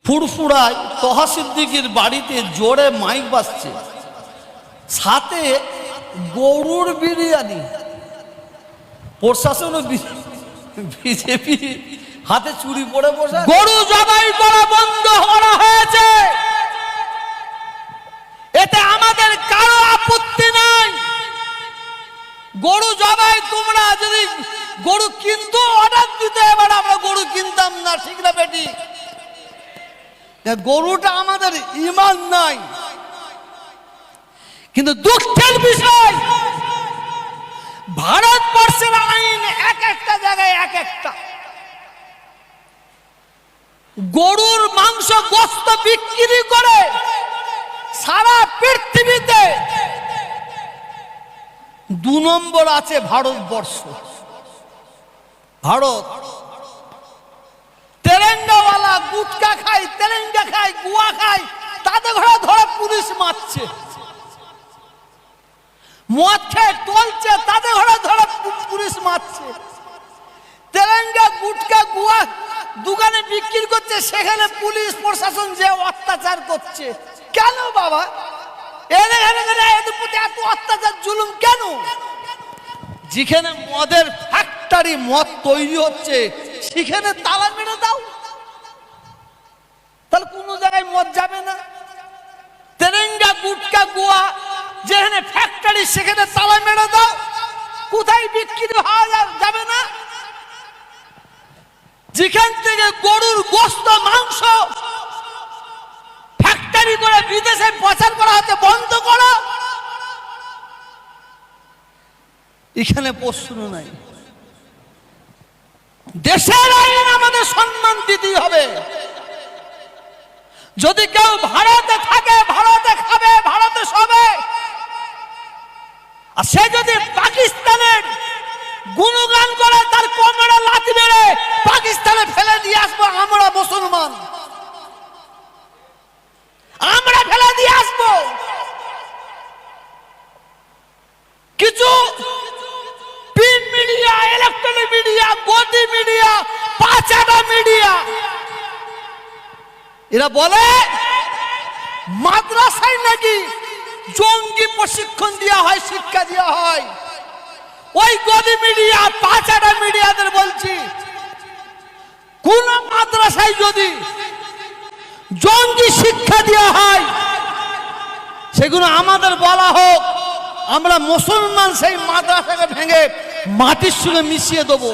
ফুরফুরায় তহা সিদ্দিকীর বাড়িতে জোরে মাইক বাজছে, সাথে গরুর বিরিয়ানি। প্রশাসন বিজেপি হাতে চুরি পড়ে বসে। গরু জবাই করা বন্ধ করা হয়েছে, এতে আমাদের কারো আপত্তি নাই। গরু জবাই তোমরা যদি গরু কিনতো অর্ডার দিতে, এবার আমরা গরু কিনতাম না, ঠিক না বেটি? গরুটা আমাদের ঈমান নাই। কিন্তু দুঃখের বিষয়, ভারতবর্ষের আইন এক একটা জায়গায় এক একটা। গরুর মাংস গোশত বিক্রি করে সারা পৃথিবীতে 2 নম্বর আছে ভারতবর্ষ। ভারত তেলেঙ্গাওয়ালা গুটকা খায়, তেলেঙ্গা খায়, গুয়া খায়, তাদের ঘরে ধরে পুলিশ মারছে। মদ খেয়ে টলছে, তাদের ঘরে ধরে পুলিশ মারছে। তেলেঙ্গা গুটকা গুয়া দোকানে বিক্রি করছে, সেখানে পুলিশ প্রশাসন যে অত্যাচার করছে। কেন বাবা এদের প্রতি এত অত্যাচার জুলুম কেন? যেখানে মদের ফ্যাক্টরি, মদ তৈরি হচ্ছে, সেখানে তালা মেরে দাও, তাহলে কোন জায়গায় মদ যাবে না। তেলেঙ্গা গুটকা গুয়া যেখানে ফ্যাক্টরি, সেখানে তালা মেরে দাও, কোথায় বিক্রি হওয়া যাবে না। যেখান থেকে গরুর গোশত মাংস ফ্যাক্টরি করে বিদেশে পাচার করা হচ্ছে, বন্ধ করো। এখানে প্রশ্ন নাই। দেশের আইন আমাদের সম্মান দিতেই হবে। যদি কেউ ভারতে থাকে, ভারতে খাবে, ভারতে শোবে, আর সে যদি পাকিস্তানের গুণগান করে, তার কোমরে লাথি মেরে পাকিস্তানে ফেলে দিয়ে আসবো। আমরা মুসলমান, আমরা ফেলে দিয়ে আসবো। কিছু প্রিন্ট মিডিয়া, ইলেকট্রনিক মিডিয়া, গদি মিডিয়া, পাঁচাটা মিডিয়া, এরা বলে মাদ্রাসায় নাকি জঙ্গি প্রশিক্ষণ দেওয়া হয়, শিক্ষা দেওয়া হয়। ওই গদি মিডিয়া, পাঁচাটা মিডিয়াদের বলছি, কোন মাদ্রাসায় যদি জঙ্গি শিক্ষা দেওয়া হয়, সেগুলো আমাদের বলা হোক, আমরা মুসলমান সেই মাদ্রাসাকে ভেঙে মাটির সঙ্গে মিশিয়ে দেব।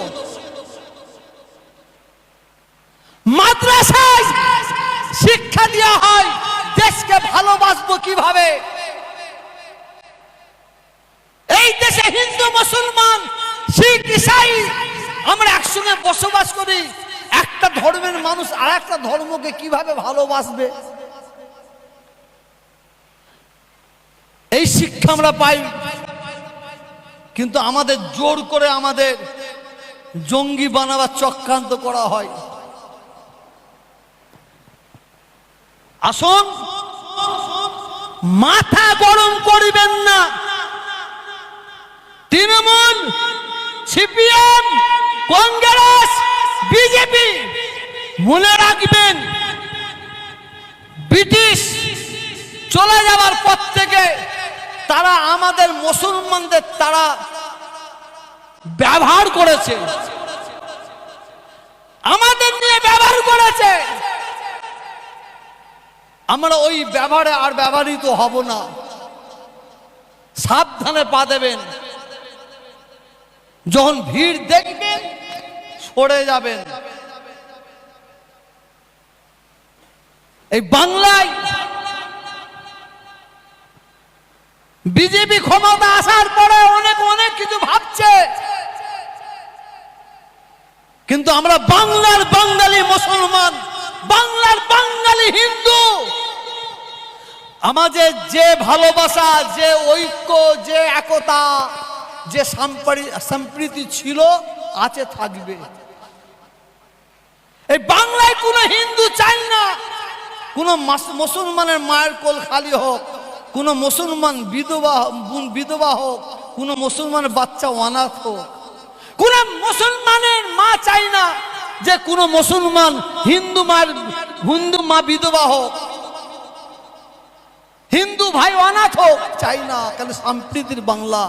মাদ্রাসায় শিক্ষা দেওয়া হয় দেশকে ভালোবাসবো কিভাবে। এই দেশে হিন্দু, মুসলমান, শিখ, ইসাই আমরা একসঙ্গে বসবাস করি। একটা ধর্মের মানুষ আর একটা ধর্মকে কিভাবে ভালোবাসবে, এই শিক্ষা আমরা পাই। কিন্তু আমাদের জোর করে আমাদের জঙ্গি বানাবার চক্রান্ত করা হয়। আসুন, মাথা গরম করিবেন না। তৃণমূল, সিপিএম, কংগ্রেস, বিজেপি, মনে রাখবেন, ব্রিটিশ চলে যাওয়ার পর থেকে তারা আমাদের মুসলমানদের তারা ব্যবহার করেছে, আমাদের নিয়ে ব্যবহার করেছে। আমরা ওই ব্যবহারে আর ব্যবহৃত হব না। সাবধানে পা দেবেন। যখন ভিড় দেখবেন, সরে যাবেন। এই বাংলায় বিজেপি ক্ষমতা আসার পরে অনেক অনেক কিছু ভাবছে, কিন্তু আমরা বাংলার বাঙালি মুসলমান, বাংলার বাঙালি হিন্দু, আমাদের যে ভালোবাসা, যে ঐক্য, যে একতা, যে সম্প্রীতি ছিল, আছে, থাকবে। এই বাংলায় কোনো হিন্দু চাই না কোনো মুসলমানের মায়ের কোল খালি হোক, কোনো মুসলমান বিধবা হোক, কোনো মুসলমানের বাচ্চা অনাথ হোক। কোন মুসলমানের মা চাই না যে কোনো মুসলমান হিন্দু মায়ের হিন্দু মা বিধবা হোক, হিন্দু ভাই অনাথ হোক, চাই না। কেন সম্প্রীতির বাংলা।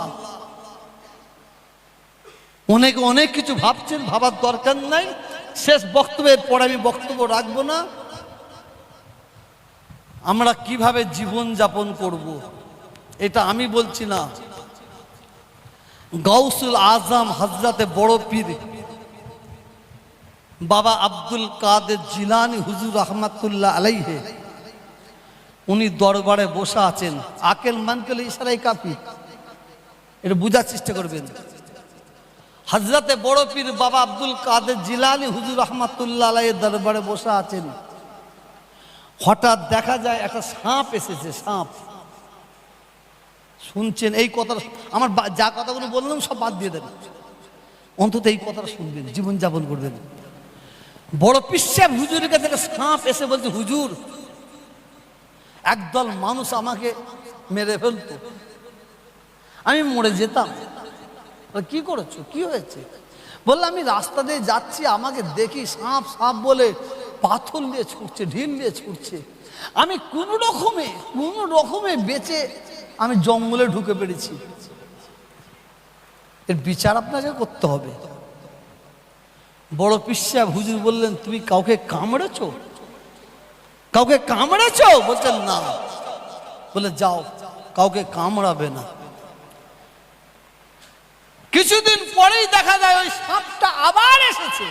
অনেকে অনেক কিছু ভাবছেন, ভাবার দরকার নাই। শেষ বক্তব্যের পরে আমি বক্তব্য রাখবো না। আমরা কিভাবে জীবন যাপন করব, এটা আমি বলছি না। গাউসুল আজম হযরতে বড় পীর বাবা আব্দুল কাদের জিলানী হুজুর রহমাতুল্লাহ আলাইহি, উনি দরবারে বসে আছেন। আকেল মানকেল ইশারাই কাফি, এটা বোঝার চেষ্টা করবেন। হযরতে বড় পীর বাবা আব্দুল কাদের জিলানী হুজুর রহমাতুল্লাহ আলাইহি দরবারে বসে আছেন। হঠাৎ দেখা যায় একটা সাপ এসেছে। সাপ শুনছেন এই কথা, আমার যা কথাগুলো বললাম সব বাদ দিয়ে দেন, অন্তত এই কথাটা শুনবেন, জীবন যাপন করবেন। বড় পীর সাহেব হুজুরের কাছে একটা সাপ এসে বলছে, হুজুর একদল মানুষ আমাকে মেরে ফেলতো, আমি মরে যেতাম। কি করেছো, কি হয়েছে? বললাম আমি রাস্তা দিয়ে যাচ্ছি, আমাকে দেখি সাপ সাপ বলে পাথর নিয়ে ছুটছে, ঢিল নিয়ে ছুটছে। আমি কোনো রকমে বেঁচে আমি জঙ্গলে ঢুকে পেরেছি। এর বিচার আপনাকে করতে হবে। বড় পীর সাহেব হুজুর বললেন, তুমি কাউকে কামড়েছো? কাউকে কামড়েছো? বলছেন না। বলে যাও, কাউকে কামড়াবে না। কিছুদিন পরেই দেখা যায় ওই সাপটা আবার এসেছে।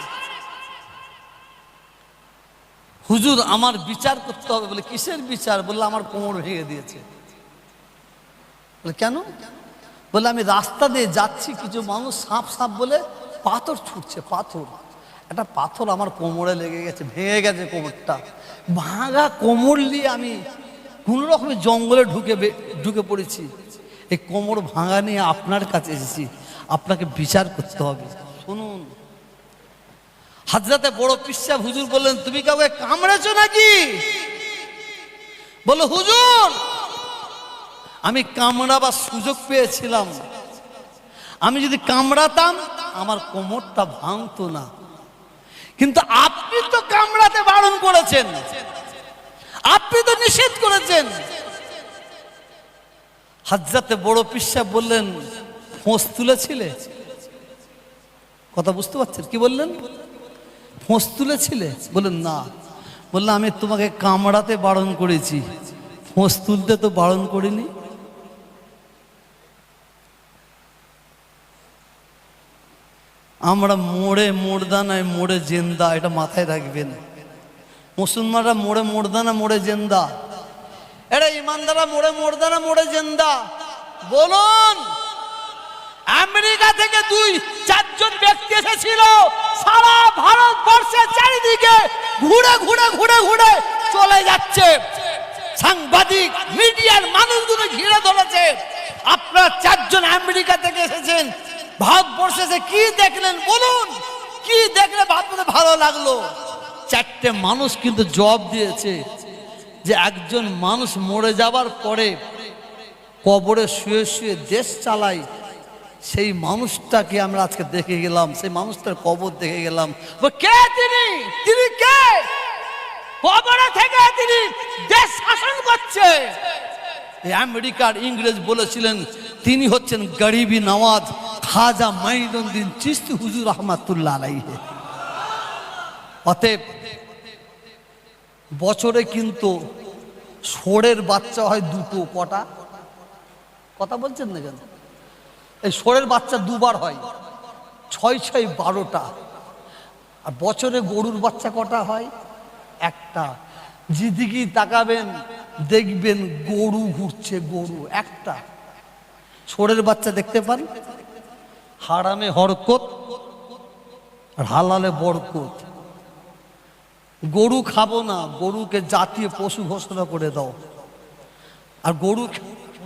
হুজুর আমার বিচার করতে হবে। বলে কিসের বিচার? বললে আমার কোমর ভেঙে দিয়েছে। বলে কেন? বলে আমি রাস্তা দিয়ে যাচ্ছি, কিছু মানুষ সাপ সাপ বলে পাথর ছুটছে, পাথর। একটা পাথর আমার কোমরে লেগে গেছে, ভেঙে গেছে কোমরটা। ভাঙা কোমর নিয়ে আমি কোনো রকমের জঙ্গলে ঢুকে পড়েছি। এই কোমর ভাঙা নিয়ে আপনার কাছে এসেছি, আপনাকে বিচার করতে হবে। শুনুন, হযরতে বড় পীর সাহেব হুজুর বললেন, তুমি কাউকে কামড়েছো নাকি? বলে হুজুর আমি কামড়াবার সুযোগ পেয়েছিলাম, আমি যদি কামড়াতাম আমার কোমরটা ভাঙতো না, কিন্তু আপনি তো কামড়াতে বারণ করেছেন, আপনি তো নিষেধ করেছেন। হযরতে বড় পীর সাহেব বললেন, ফোঁস তুলেছিলে? কথা বুঝতে পারছেন কি বললেন? ফোঁস তুলেছিলে? বললেন না। বললাম আমি তোমাকে কামড়াতে বারণ করেছি, ফোঁস তুলতে তো বারণ করিনি। আমরা মোড়ে মোড়দা নয়, মোড়ে জেন্দা, এটা মাথায় রাখবেন। মুসলমানরা মোড়ে মোড়দা না মোড়ে জেন্দা? এটা ইমানদাররা মোড়ে মোড়দা না মোড়ে জেন্দা? বলুন। আমেরিকা থেকে 2-4 ব্যক্তি এসেছিল, সারা ভারতবর্ষের চারিদিকে ঘুরে ঘুরে ঘুরে ঘুরে চলে যাচ্ছে। সাংবাদিক মিডিয়ার মানুষগুলো ঘিরে ধরেছে। আপনারা 4 জন আমেরিকা থেকে এসেছেন, ভারতবর্ষে এসে কি দেখলেন বলুন? কি দেখলে ভাবতে ভালো লাগলো? 4টে মানুষ কিন্তু জবাব দিয়েছে যে একজন মানুষ মরে যাবার পরে কবরে শুয়ে শুয়ে দেশ চালায়, সেই মানুষটাকে আমরা আজকে দেখে গেলাম, সেই মানুষটার কবর দেখে গেলাম। কে তিনি? তিনি কে? কবরে থেকে তিনি দেশ শাসন করছে। এই আমেরিকার ইংরেজ বলেছিলেন তিনি হচ্ছেন গরিবি নওয়াজ খাজা মাইনুদ্দিন চিশতি হুজুর রহমাতুল্লাহ আলাইহি। অতএব বছরে কিন্তু ষোঁড়ের বাচ্চা হয় 2টো। কটা? কথা বলছেন না কেন? এই ষোঁড়ের বাচ্চা 2বার হয়, 6 12টা। আর বছরে গরুর বাচ্চা কটা হয়? 1টা। যেদিকেই তাকাবেন দেখবেন গরু ঘুরছে, গরু একটা। ষোঁড়ের বাচ্চা দেখতে পান? হারামে হরকত আর হালালে বরকত। গরু খাবো না, গরুকে জাতীয় পশু ঘোষণা করে দাও। আর গরু,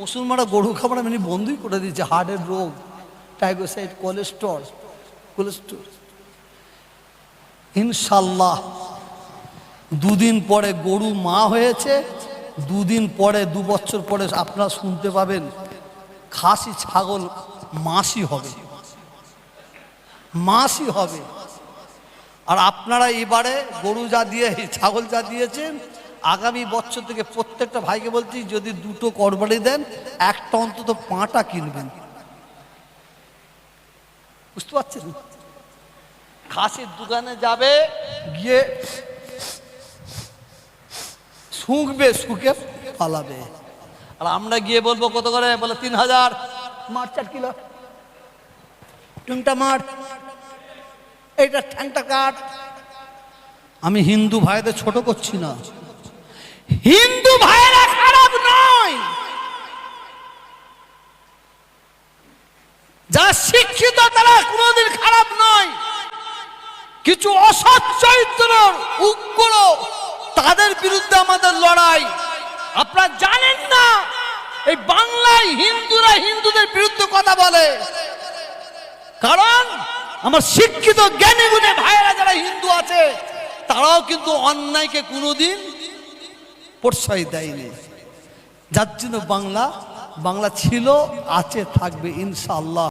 মুসলমানরা গরু খাবার এমনি বন্ধই করে দিয়েছে। হার্টের রোগ, টাইগোসাইড, কোলেস্ট্রল। ইনশাল্লাহ 2 দিন পরে গরু মা হয়েছে, 2 দিন পরে 2 বছর পরে আপনারা শুনতে পাবেন খাসি ছাগল মাসি হবে, মাসি হবে। আর আপনারা এবারে গরু যা দিয়ে ছাগল যা দিয়েছেন, আগামী বছর থেকে প্রত্যেকটা ভাইকে বলছি যদি দুটো কোরবানি দেন একটা অন্তত পাঁটা কিনবেন। বুঝতে পারছেন? খাসির দোকানে যাবে, গিয়ে শুঁকবে, শুকে পালাবে। আর আমরা গিয়ে বলবো কত করে, বলে 3000। মার 4 কিলো, টুংটা মার, এইটা ঠ্যাংটা কাট। আমি হিন্দু ভাইদের ছোট করছি না, হিন্দু ভাইয়েরা খারাপ নয়, যা শিক্ষিত তারা কোনোদিন খারাপ নয়। কিছু অসৎ চরিত্র উগ্র, তাদের বিরুদ্ধে আমাদের লড়াই। আপনারা জানেন না এই বাংলায় হিন্দুরা হিন্দুদের বিরুদ্ধে কথা বলে, কারণ আমার শিক্ষিত জ্ঞানী গুণী ভাইয়েরা যারা হিন্দু আছে তারাও কিন্তু অন্যায়কে কোনোদিন প্রশ্রয় দেয়নি। যার জন্য বাংলা ছিল, আছে, থাকবে ইনশাআল্লাহ।